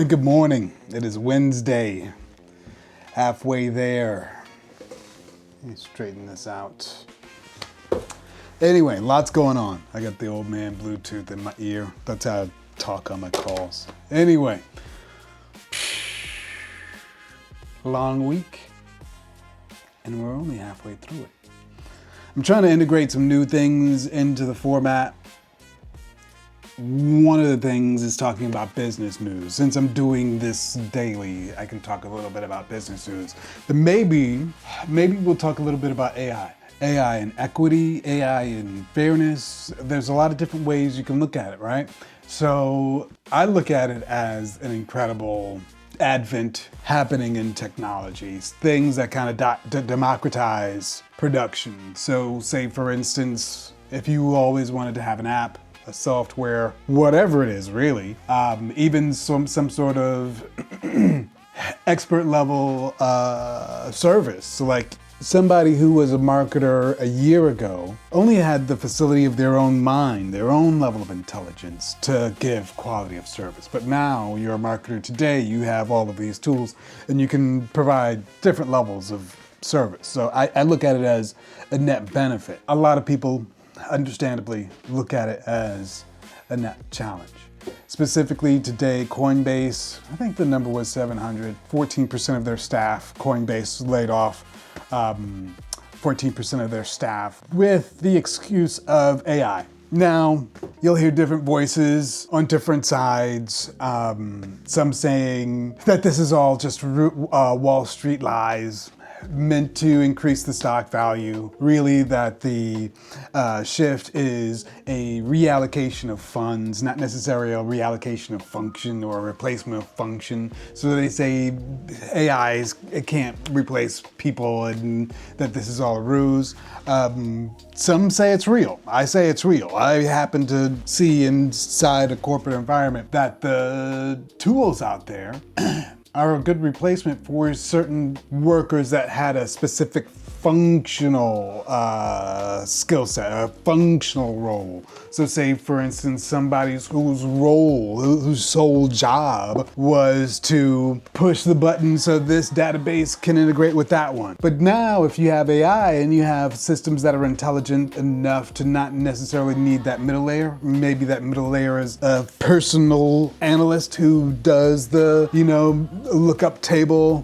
good morning. It is Wednesday, halfway there. Let me straighten this out. Anyway, lots going on. I got the old man Bluetooth in my ear. That's how I talk on my calls. Anyway, long week, and we're only halfway through it. I'm trying to integrate some new things into the format. One of the things is talking about business news. Since I'm doing this daily, I can talk a little bit about business news. But maybe we'll talk a little bit about AI. AI and equity, AI and fairness. There's a lot of different ways you can look at it, right? So I look at it as an incredible advent happening in technologies, things that kind of democratize production. So say for instance, if you always wanted to have an app, a software, whatever it is really, even some sort of expert level service. So like somebody who was a marketer a year ago only had the facility of their own mind, their own level of intelligence to give quality of service. But now you're a marketer today, you have all of these tools and you can provide different levels of service. So I look at it as a net benefit. A lot of people understandably look at it as a net challenge. Specifically today, Coinbase, I think the number was 700, 14% of their staff, Coinbase laid off 14% of their staff with the excuse of AI. Now, you'll hear different voices on different sides, some saying that this is all just Wall Street lies, meant to increase the stock value. Really that the shift is a reallocation of funds, not necessarily a reallocation of function or a replacement of function. So they say it can't replace people and that this is all a ruse. Some say it's real. I say it's real. I happen to see inside a corporate environment that the tools out there are a good replacement for certain workers that had a specific functional skill set, a functional role. So say for instance, somebody whose sole job was to push the button so this database can integrate with that one. But now if you have AI and you have systems that are intelligent enough to not necessarily need that middle layer, maybe that middle layer is a personal analyst who does the, lookup table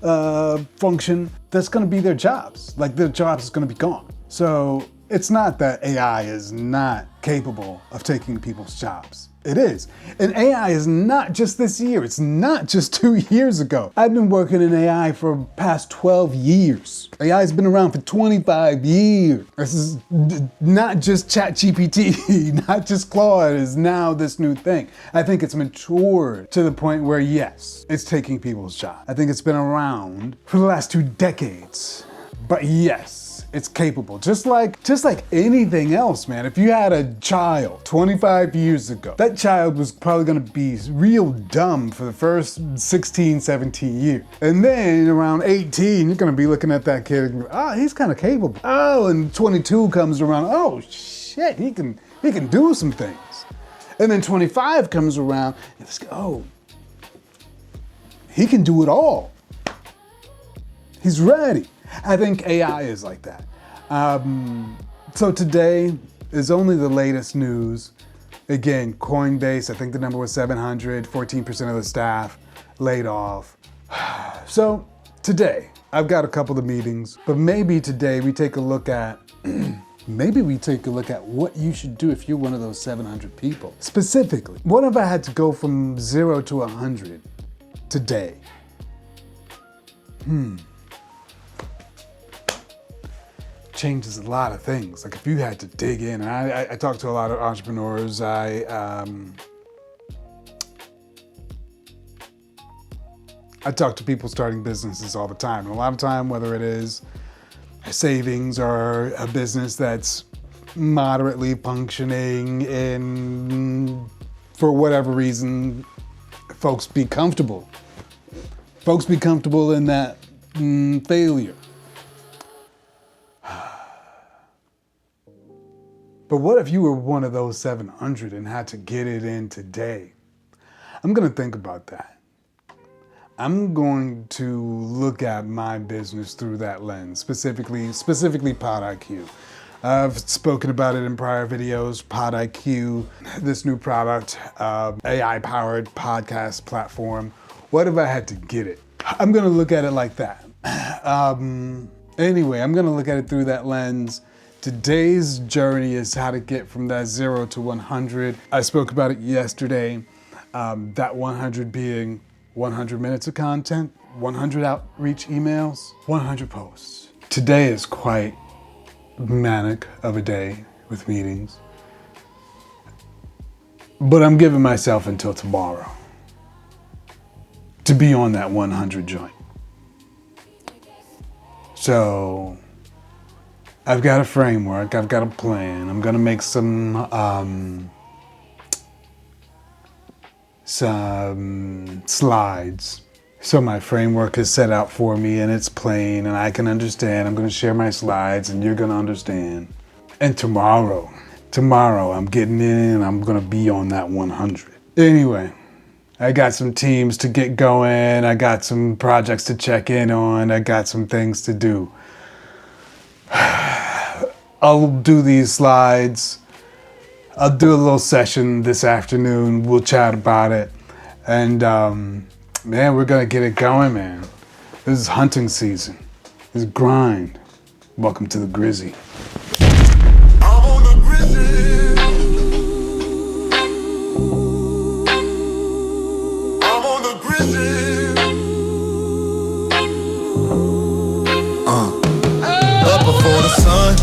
function, that's gonna be their jobs. Like their jobs is gonna be gone. So it's not that AI is not capable of taking people's jobs. It is. And AI is not just this year. It's not just 2 years ago. I've been working in AI for the past 12 years. AI has been around for 25 years. This is not just ChatGPT, not just Claude is now this new thing. I think it's matured to the point where yes, it's taking people's jobs. I think it's been around for the last 2 decades. But yes, it's capable. Just like anything else, man. If you had a child 25 years ago, that child was probably gonna be real dumb for the first 16, 17 years. And then around 18, you're gonna be looking at that kid and go, he's kind of capable. Oh, and 22 comes around, oh shit, he can do some things. And then 25 comes around, and it's, he can do it all. He's ready. I think AI is like that. So today is only the latest news. Again, Coinbase, I think the number was 700, 14% of the staff laid off. So today, I've got a couple of meetings, but maybe today we take a look at what you should do if you're one of those 700 people. Specifically, what if I had to go from 0 to 100 today? Changes a lot of things. Like if you had to dig in, and I talk to a lot of entrepreneurs, I talk to people starting businesses all the time. And a lot of time, whether it is savings or a business that's moderately functioning and for whatever reason, folks be comfortable in that failure. But what if you were one of those 700 and had to get it in today? I'm gonna think about that. I'm going to look at my business through that lens, specifically PodIQ. I've spoken about it in prior videos. PodIQ, this new product, AI-powered podcast platform. What if I had to get it? I'm gonna look at it like that. Anyway, I'm gonna look at it through that lens. Today's journey is how to get from that 0 to 100. I spoke about it yesterday. That 100 being 100 minutes of content, 100 outreach emails, 100 posts. Today is quite manic of a day with meetings, but I'm giving myself until tomorrow to be on that 100 joint. So I've got a framework, I've got a plan. I'm gonna make some slides. So my framework is set out for me and it's plain and I can understand. I'm gonna share my slides and you're gonna understand. And tomorrow I'm getting in and I'm gonna be on that 100. Anyway, I got some teams to get going. I got some projects to check in on. I got some things to do. I'll do these slides. I'll do a little session this afternoon. We'll chat about it. And man, we're gonna get it going, man. This is hunting season. This is grind. Welcome to the GRZY. I'm on the GRZY. I'm on the GRZY. Up before the sun.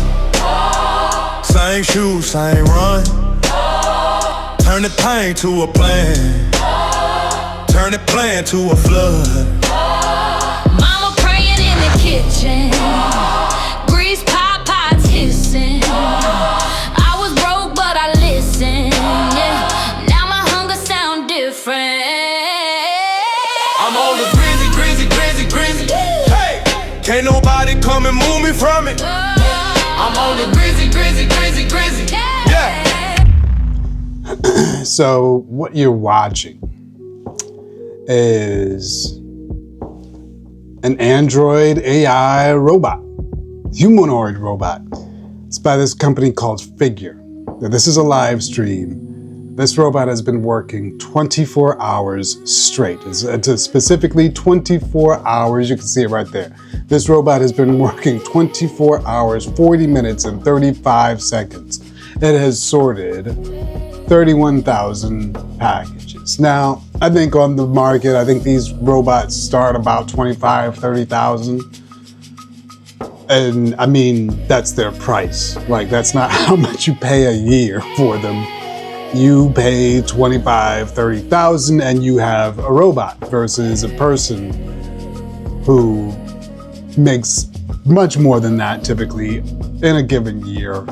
Same shoes, same run. Turn the pain to a plan. Turn the plan to a flood. Mama praying in the kitchen. Grease pot pots hissing. I was broke but I listened. Yeah. Now my hunger sound different. I'm on the GRZY. Hey, can't nobody come and move me from it. I'm on the GRZY. Yeah. So what you're watching is an Android AI robot, humanoid robot. It's by this company called Figure. Now, this is a live stream. This robot has been working 24 hours straight. It's specifically 24 hours. You can see it right there. This robot has been working 24 hours, 40 minutes, and 35 seconds. It has sorted 31,000 packages. Now, I think on the market, I think these robots start about 25, 30,000. And I mean, that's their price. Like, that's not how much you pay a year for them. You pay 25, 30,000 and you have a robot versus a person who makes much more than that typically in a given year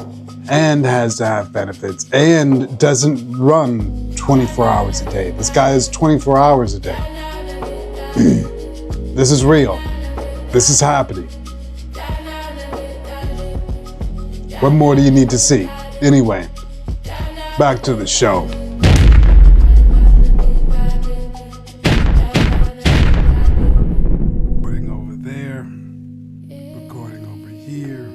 and has to have benefits and doesn't run 24 hours a day. This guy is 24 hours a day. This is real. This is happening. What more do you need to see? Anyway, back to the show. Recording over there. Recording over here.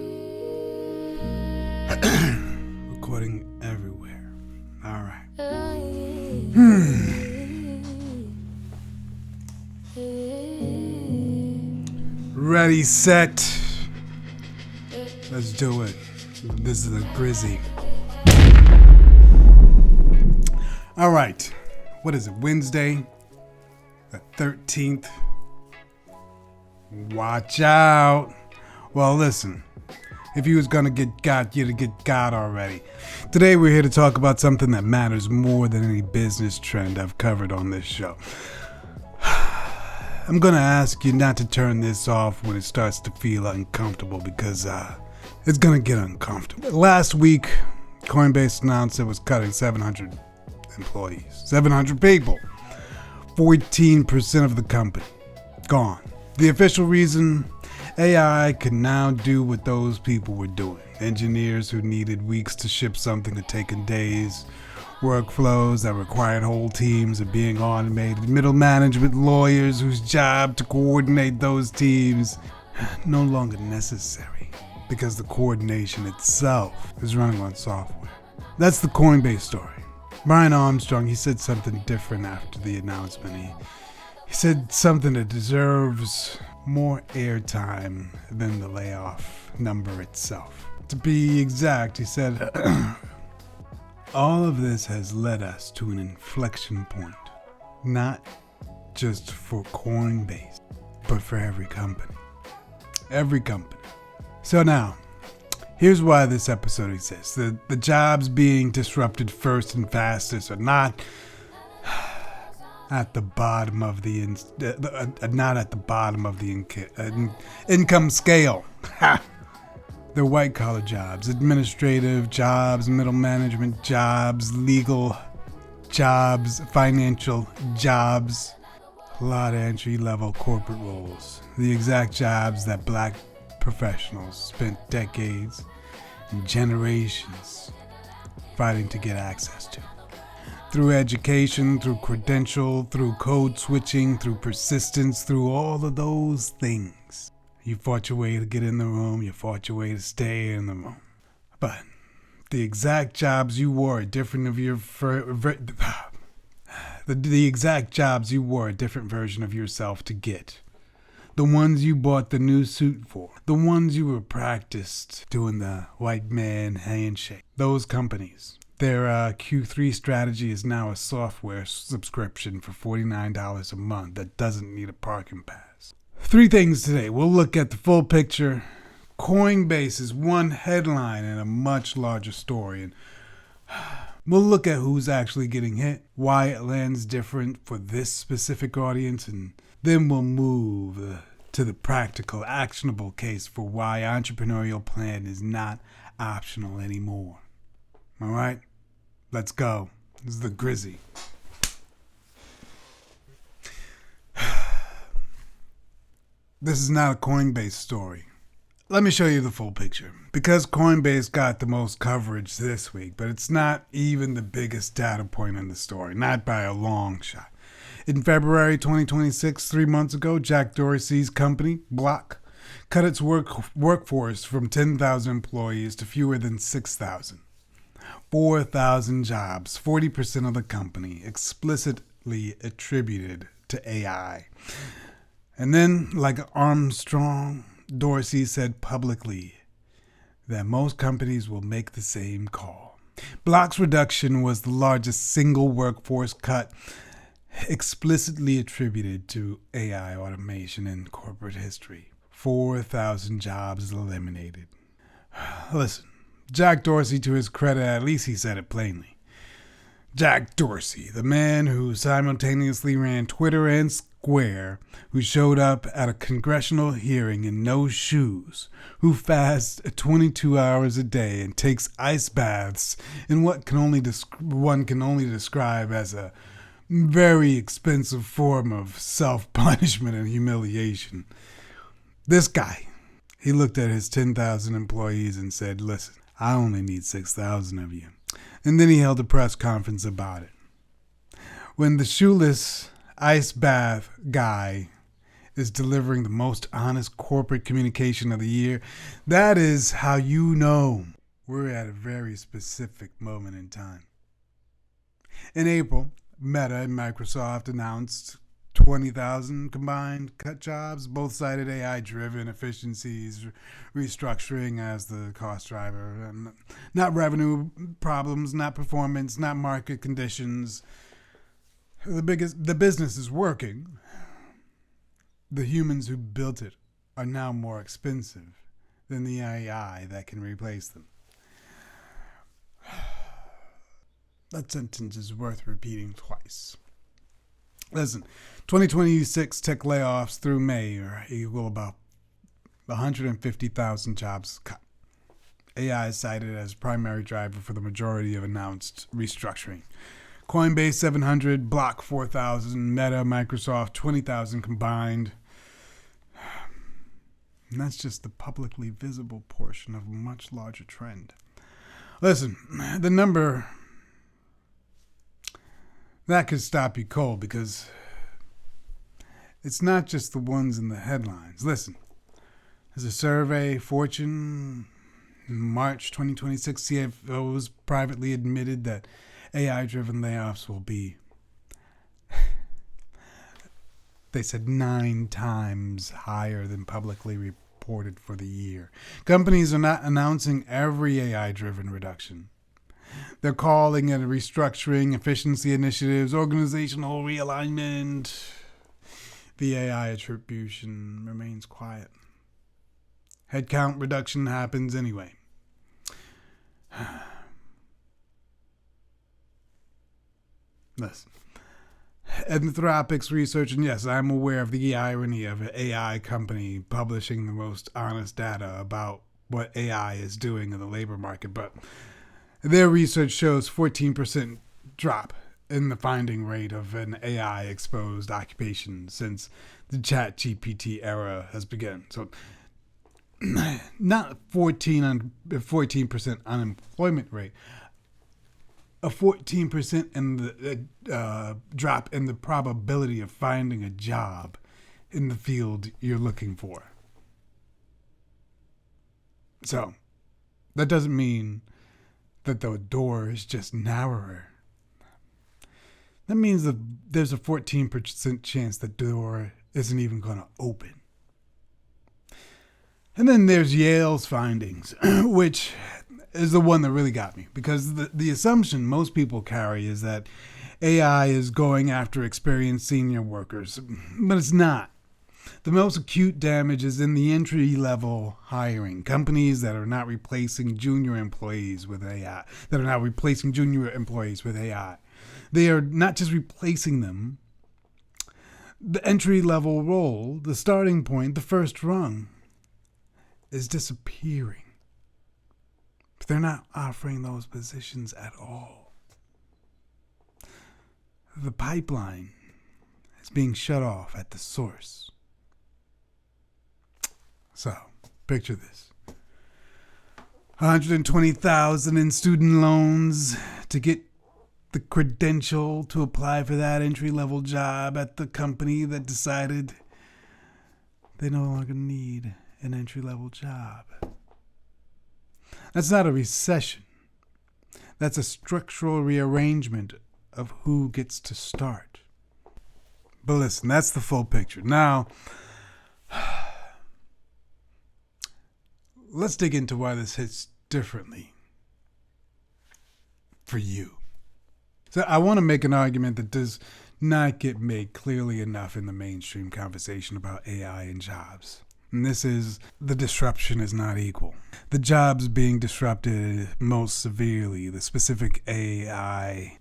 Recording everywhere. All right. Ready, set. Let's do it. This is the GRZY. All right. What is it? Wednesday, the 13th. Watch out. Well, listen. If you was gonna get got, you'd get got already. Today we're here to talk about something that matters more than any business trend I've covered on this show. I'm gonna ask you not to turn this off when it starts to feel uncomfortable because it's gonna get uncomfortable. Last week, Coinbase announced it was cutting 700 employees, 700 people, 14% of the company, gone. The official reason, AI can now do what those people were doing. Engineers who needed weeks to ship something had taken days, Workflows that required whole teams are being automated. Middle management lawyers whose job to coordinate those teams no longer necessary because the coordination itself is running on software. That's the Coinbase story. Brian Armstrong, he said something different after the announcement. He said something that deserves more airtime than the layoff number itself. To be exact, he said, all of this has led us to an inflection point, not just for Coinbase, but for every company. Every company. So now, here's why this episode exists. The jobs being disrupted first and fastest are not at the bottom of the income scale. They're white collar jobs, administrative jobs, middle management jobs, legal jobs, financial jobs, a lot of entry level corporate roles. The exact jobs that black professionals spent decades and generations fighting to get access to. Through education, through credential, through code switching, through persistence, through all of those things. You fought your way to get in the room, you fought your way to stay in the room. But the exact jobs you wore a different version of yourself to get. The ones you bought the new suit for. The ones you were practiced doing the White Man Handshake. Those companies. Their Q3 strategy is now a software subscription for $49 a month that doesn't need a parking pass. 3 things today. We'll look at the full picture. Coinbase is one headline in a much larger story. And we'll look at who's actually getting hit, why it lands different for this specific audience, and then we'll move to the practical, actionable case for why entrepreneurial plan is not optional anymore. All right, let's go. This is the GRZY. This is not a Coinbase story. Let me show you the full picture. Because Coinbase got the most coverage this week, but it's not even the biggest data point in the story, not by a long shot. In February 2026, 3 months ago, Jack Dorsey's company, Block, cut its workforce from 10,000 employees to fewer than 6,000. 4,000 jobs, 40% of the company, explicitly attributed to AI. And then, like Armstrong, Dorsey said publicly that most companies will make the same call. Block's reduction was the largest single workforce cut explicitly attributed to AI automation in corporate history. 4,000 jobs eliminated. Listen, Jack Dorsey, to his credit, at least he said it plainly. Jack Dorsey, the man who simultaneously ran Twitter and Square, who showed up at a congressional hearing in no shoes, who fasts 22 hours a day and takes ice baths in what one can only describe as a very expensive form of self-punishment and humiliation. This guy, he looked at his 10,000 employees and said, listen, I only need 6,000 of you. And then he held a press conference about it. When the shoeless ice bath guy is delivering the most honest corporate communication of the year, that is how you know we're at a very specific moment in time. In April, Meta and Microsoft announced 20,000 combined cut jobs. Both cited AI-driven efficiencies, restructuring as the cost driver. Not revenue problems, not performance, not market conditions. The business is working. The humans who built it are now more expensive than the AI that can replace them. That sentence is worth repeating twice. Listen, 2026 tech layoffs through May are equal about 150,000 jobs cut. AI is cited as primary driver for the majority of announced restructuring. Coinbase 700, Block 4,000, Meta, Microsoft 20,000 combined. And that's just the publicly visible portion of a much larger trend. Listen, the number That could stop you cold because it's not just the ones in the headlines. Listen, there's a survey, Fortune, March 2026, CFOs privately admitted that AI-driven layoffs will be, they said, 9 times higher than publicly reported for the year. Companies are not announcing every AI-driven reduction. They're calling it a restructuring, efficiency initiatives, organizational realignment. The AI attribution remains quiet. Headcount reduction happens anyway. Listen. Anthropic's research, and yes, I'm aware of the irony of an AI company publishing the most honest data about what AI is doing in the labor market, but their research shows 14% drop in the finding rate of an AI-exposed occupation since the ChatGPT era has begun. So not 14% unemployment rate, a 14% in the drop in the probability of finding a job in the field you're looking for. So that doesn't mean that the door is just narrower. That means that there's a 14% chance the door isn't even going to open. And then there's Yale's findings, which is the one that really got me, because the assumption most people carry is that AI is going after experienced senior workers, but it's not. The most acute damage is in the entry-level hiring. Companies that are not replacing junior employees with AI. They are not just replacing them. The entry-level role, the starting point, the first rung, is disappearing. But they're not offering those positions at all. The pipeline is being shut off at the source. So, picture this. $120,000 in student loans to get the credential to apply for that entry-level job at the company that decided they no longer need an entry-level job. That's not a recession. That's a structural rearrangement of who gets to start. But listen, that's the full picture. Now, let's dig into why this hits differently for you. So I want to make an argument that does not get made clearly enough in the mainstream conversation about AI and jobs. And this is, the disruption is not equal. The jobs being disrupted most severely, the specific AI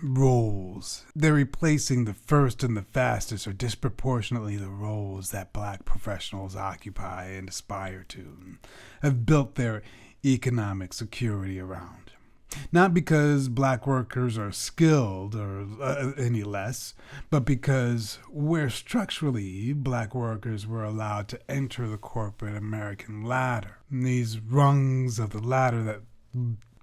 roles, they're replacing the first and the fastest, or disproportionately the roles that black professionals occupy and aspire to, and have built their economic security around. Not because black workers are skilled or any less, but because where structurally black workers were allowed to enter the corporate American ladder, and these rungs of the ladder that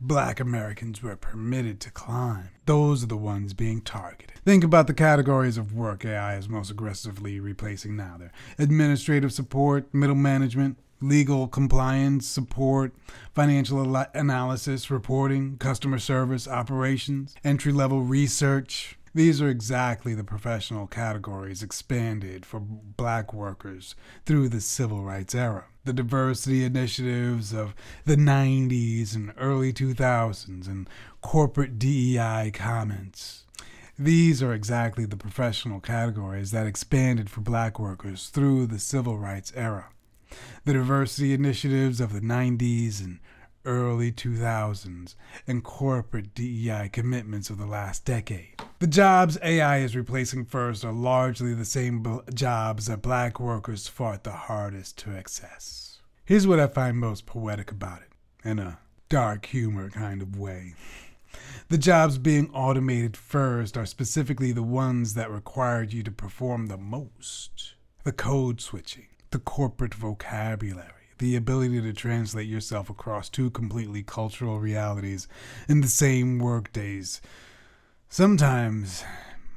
black Americans were permitted to climb, those are the ones being targeted. Think about the categories of work AI is most aggressively replacing now. They're administrative support, middle management, legal compliance support, financial analysis, reporting, customer service, operations, entry-level research. These are exactly the professional categories expanded for black workers through the civil rights era. The diversity initiatives of the 90s and early 2000s and corporate DEI comments. These are exactly the professional categories that expanded for black workers through the civil rights era. The diversity initiatives of the 90s and early 2000s and corporate DEI commitments of the last decade. The jobs AI is replacing first are largely the same jobs that black workers fought the hardest to access. Here's what I find most poetic about it, in a dark humor kind of way. The jobs being automated first are specifically the ones that required you to perform the most. The code switching, the corporate vocabulary, the ability to translate yourself across two completely cultural realities in the same work days, sometimes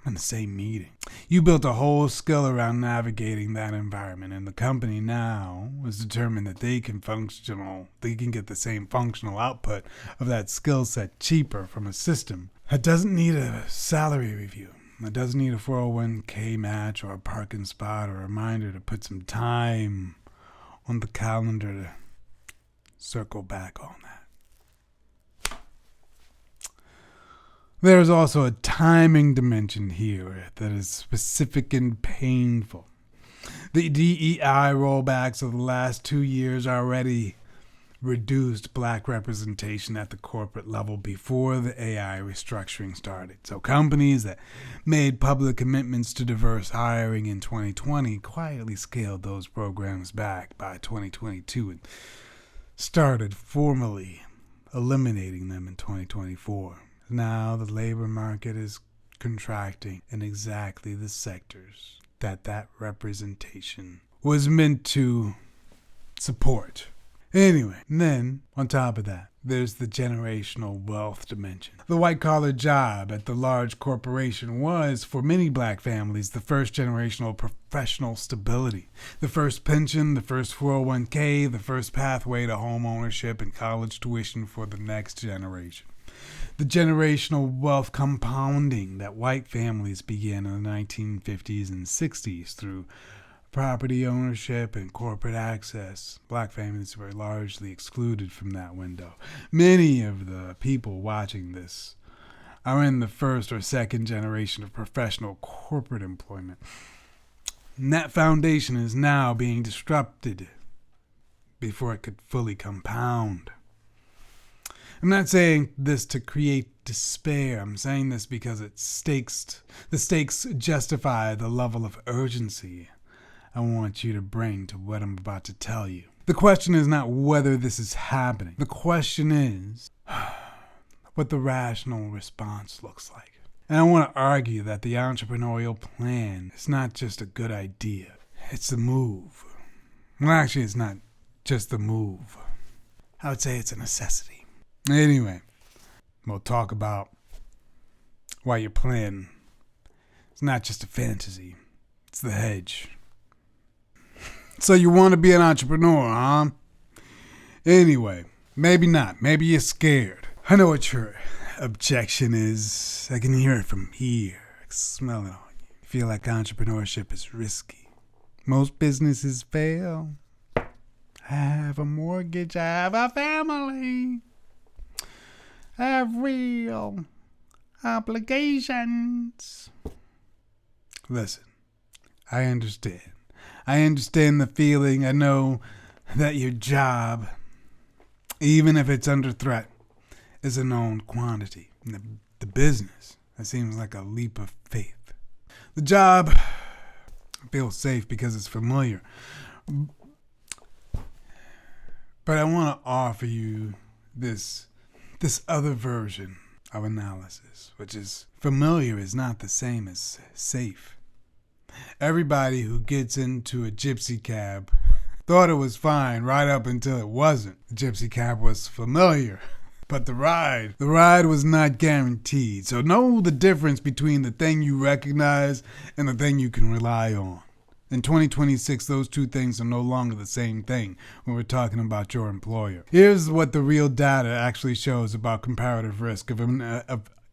in the same meeting. You built a whole skill around navigating that environment, and the company now is determined that they can get the same functional output of that skill set cheaper from a system that doesn't need a salary review. That doesn't need a 401k match or a parking spot or a reminder to put some time on the calendar to circle back on that. There is also a timing dimension here that is specific and painful. The DEI rollbacks of the last 2 years already reduced black representation at the corporate level before the AI restructuring started. So companies that made public commitments to diverse hiring in 2020 quietly scaled those programs back by 2022 and started formally eliminating them in 2024. Now the labor market is contracting in exactly the sectors that representation was meant to support. Anyway, then, on top of that, there's the generational wealth dimension. The white-collar job at the large corporation was, for many black families, the first generational professional stability. The first pension, the first 401k, the first pathway to home ownership and college tuition for the next generation. The generational wealth compounding that white families began in the 1950s and 60s through property ownership and corporate access. Black families were largely excluded from that window. Many of the people watching this are in the first or second generation of professional corporate employment. And that foundation is now being disrupted before it could fully compound. I'm not saying this to create despair. I'm saying this because the stakes justify the level of urgency I want you to bring to what I'm about to tell you. The question is not whether this is happening. The question is what the rational response looks like. And I want to argue that the entrepreneurial plan is not just a good idea. It's the move. Well, actually, it's not just the move. I would say it's a necessity. Anyway, we'll talk about why your plan is not just a fantasy. It's the hedge. So you want to be an entrepreneur, huh? Anyway, maybe not. Maybe you're scared. I know what your objection is. I can hear it from here. I can smell it on you. You feel like entrepreneurship is risky. Most businesses fail. I have a mortgage. I have a family. I have real obligations. Listen, I understand. I understand the feeling. I know that your job, even if it's under threat, is a known quantity. The business, that seems like a leap of faith. The job feels safe because it's familiar. But I want to offer you this other version of analysis, which is familiar is not the same as safe. Everybody who gets into a gypsy cab thought it was fine right up until it wasn't. The gypsy cab was familiar, but the ride was not guaranteed. So know the difference between the thing you recognize and the thing you can rely on. In 2026, those two things are no longer the same thing when we're talking about your employer. Here's what the real data actually shows about comparative risk of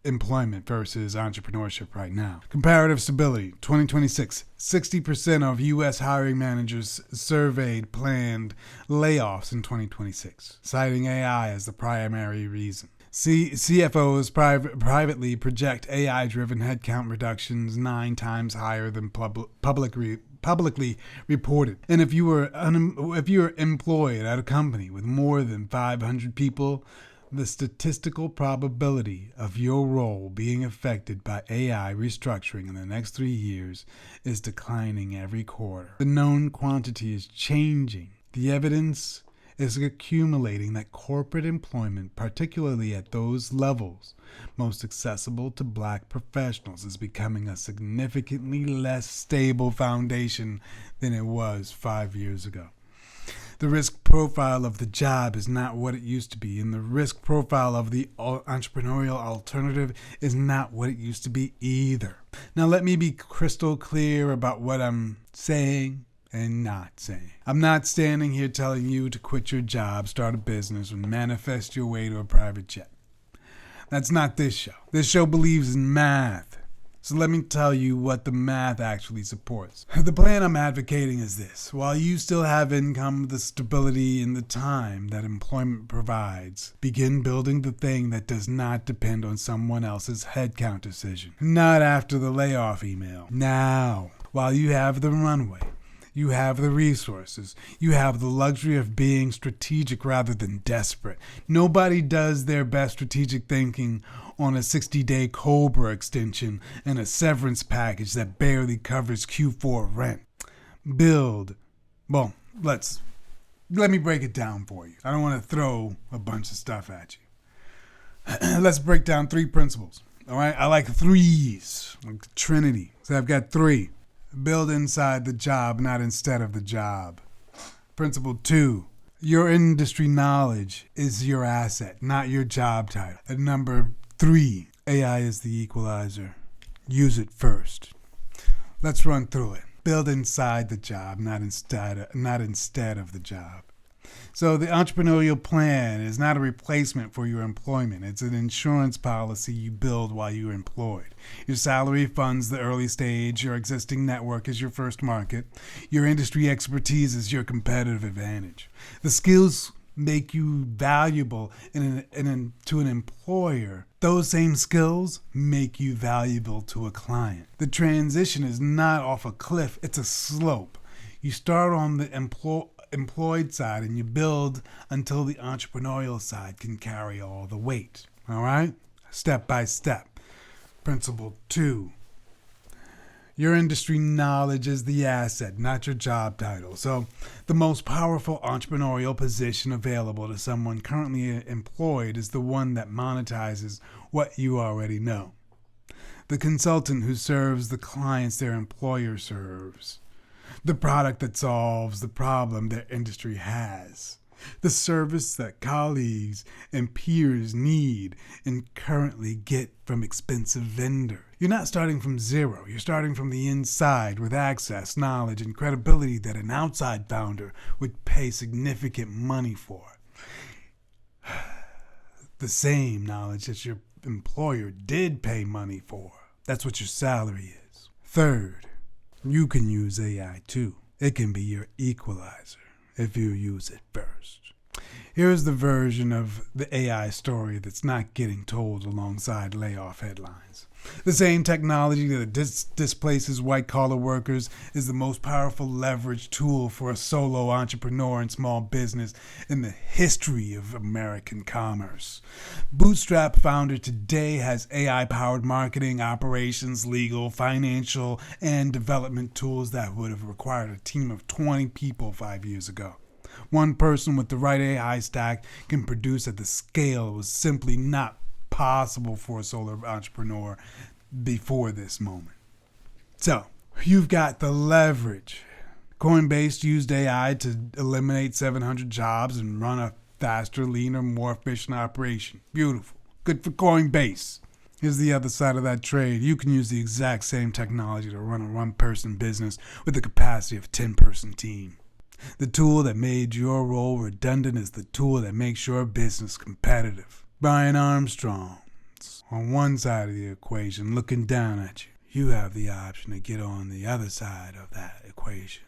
employment versus entrepreneurship right now. Comparative stability, 2026, 60% of U.S. hiring managers surveyed planned layoffs in 2026, citing AI as the primary reason. CFOs privately project AI-driven headcount reductions 9 times higher than publicly reported. And if you were employed at a company with more than 500 people, the statistical probability of your role being affected by AI restructuring in the next 3 years is declining every quarter. The known quantity is changing. The evidence is accumulating that corporate employment, particularly at those levels most accessible to black professionals, is becoming a significantly less stable foundation than it was 5 years ago. The risk profile of the job is not what it used to be, and the risk profile of the entrepreneurial alternative is not what it used to be either. Now, let me be crystal clear about what I'm saying and not saying. I'm not standing here telling you to quit your job, start a business, and manifest your way to a private jet. That's not this show. This show believes in math. So let me tell you what the math actually supports. The plan I'm advocating is this. While you still have income, the stability, and the time that employment provides, begin building the thing that does not depend on someone else's headcount decision. Not after the layoff email. Now, while you have the runway, you have the resources. You have the luxury of being strategic rather than desperate. Nobody does their best strategic thinking on a 60-day COBRA extension and a severance package that barely covers Q4 rent. Well, let me break it down for you. I don't want to throw a bunch of stuff at you. Let's break down 3 principles. All right? I like threes, like Trinity. So I've got 3. Build inside the job, not instead of the job. Principle 2, your industry knowledge is your asset, not your job title. And number 3, AI is the equalizer. Use it first. Let's run through it. Build inside the job, not instead of the job. So the entrepreneurial plan is not a replacement for your employment. It's an insurance policy you build while you're employed. Your salary funds the early stage. Your existing network is your first market. Your industry expertise is your competitive advantage. The skills make you valuable to an employer. Those same skills make you valuable to a client. The transition is not off a cliff. It's a slope. You start on the employed side and you build until the entrepreneurial side can carry all the weight. All right? Step by step. Principle 2. Your industry knowledge is the asset, not your job title. So the most powerful entrepreneurial position available to someone currently employed is the one that monetizes what you already know. The consultant who serves the clients their employer serves. The product that solves the problem their industry has. The service that colleagues and peers need and currently get from expensive vendors. You're not starting from zero. You're starting from the inside with access, knowledge, and credibility that an outside founder would pay significant money for. The same knowledge that your employer did pay money for. That's what your salary is. 3rd, you can use AI too. It can be your equalizer if you use it first. Here's the version of the AI story that's not getting told alongside layoff headlines. The same technology that displaces white-collar workers is the most powerful leverage tool for a solo entrepreneur and small business in the history of American commerce. Bootstrap founder today has AI-powered marketing, operations, legal, financial, and development tools that would have required a team of 20 people 5 years ago. One person with the right AI stack can produce at the scale it was simply not possible for a solo entrepreneur before this moment. So, you've got the leverage. Coinbase used AI to eliminate 700 jobs and run a faster, leaner, more efficient operation. Beautiful. Good for Coinbase. Here's the other side of that trade. You can use the exact same technology to run a one-person business with the capacity of a 10-person team. The tool that made your role redundant is the tool that makes your business competitive. Brian Armstrong's on one side of the equation looking down at you. You have the option to get on the other side of that equation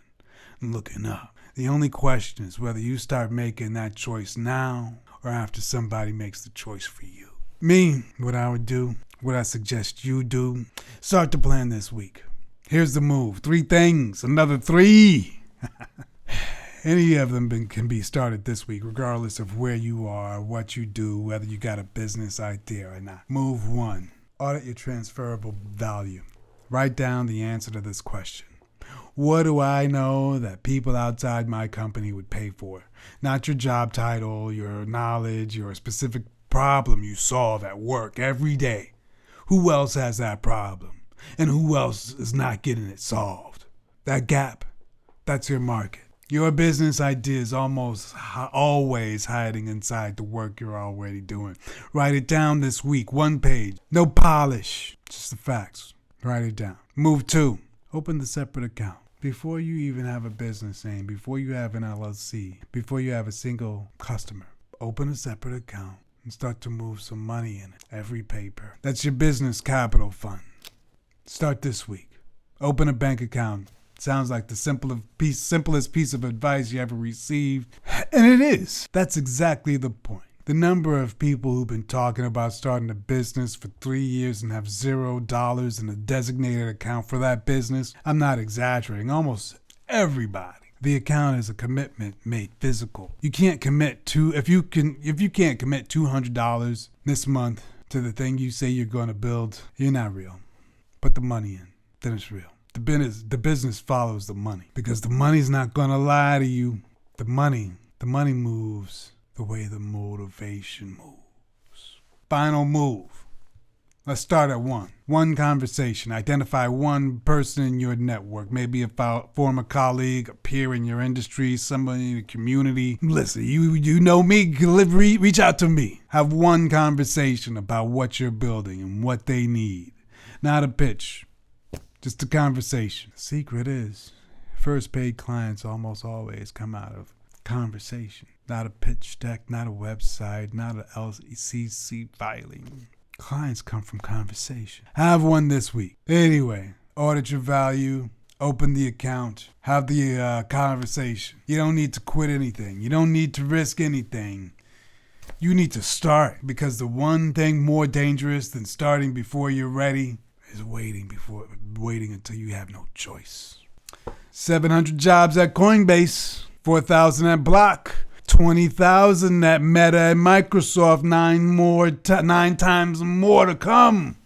and looking up. The only question is whether you start making that choice now or after somebody makes the choice for you. Me, what I would do, what I suggest you do, start to plan this week. Here's the move. 3 things, another 3. Any of them can be started this week, regardless of where you are, what you do, whether you got a business idea or not. Move 1. Audit your transferable value. Write down the answer to this question. What do I know that people outside my company would pay for? Not your job title, your knowledge, your specific problem you solve at work every day. Who else has that problem? And who else is not getting it solved? That gap, that's your market. Your business idea is almost always hiding inside the work you're already doing. Write it down this week, 1 page. No polish, just the facts. Write it down. Move 2, open the separate account. Before you even have a business name, before you have an LLC, before you have a single customer, open a separate account and start to move some money in it. Every paper. That's your business capital fund. Start this week. Open a bank account. Sounds like the simplest piece of advice you ever received. And it is. That's exactly the point. The number of people who've been talking about starting a business for 3 years and have $0 in a designated account for that business, I'm not exaggerating, almost everybody. The account is a commitment made physical. You can't commit to, if you can't commit $200 this month to the thing you say you're going to build, you're not real. Put the money in, then it's real. The business follows the money because the money's not going to lie to you. The money moves the way the motivation moves. Final move. Let's start at 1. 1 conversation. Identify 1 person in your network, maybe a former colleague, a peer in your industry, somebody in the community. Listen, you know me, reach out to me. Have 1 conversation about what you're building and what they need. Not a pitch. Just a conversation. The secret is, first paid clients almost always come out of conversation. Not a pitch deck, not a website, not an LCC filing. Clients come from conversation. Have 1 this week. Anyway, audit your value, open the account, have the conversation. You don't need to quit anything. You don't need to risk anything. You need to start, because the one thing more dangerous than starting before you're ready is waiting until you have no choice. 700 jobs at Coinbase, 4,000 at Block, 20,000 at Meta and Microsoft, 9 times more to come.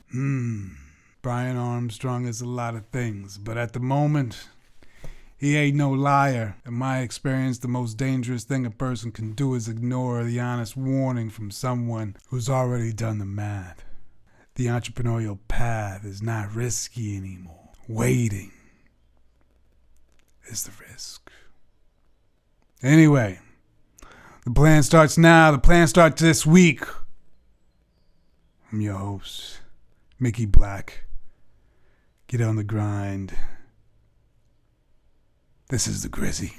Brian Armstrong is a lot of things, but at the moment, he ain't no liar. In my experience, the most dangerous thing a person can do is ignore the honest warning from someone who's already done the math. The entrepreneurial path is not risky anymore. Waiting is the risk. Anyway, the plan starts now. The plan starts this week. I'm your host, Miky Black. Get on the grind. This is the GRZY.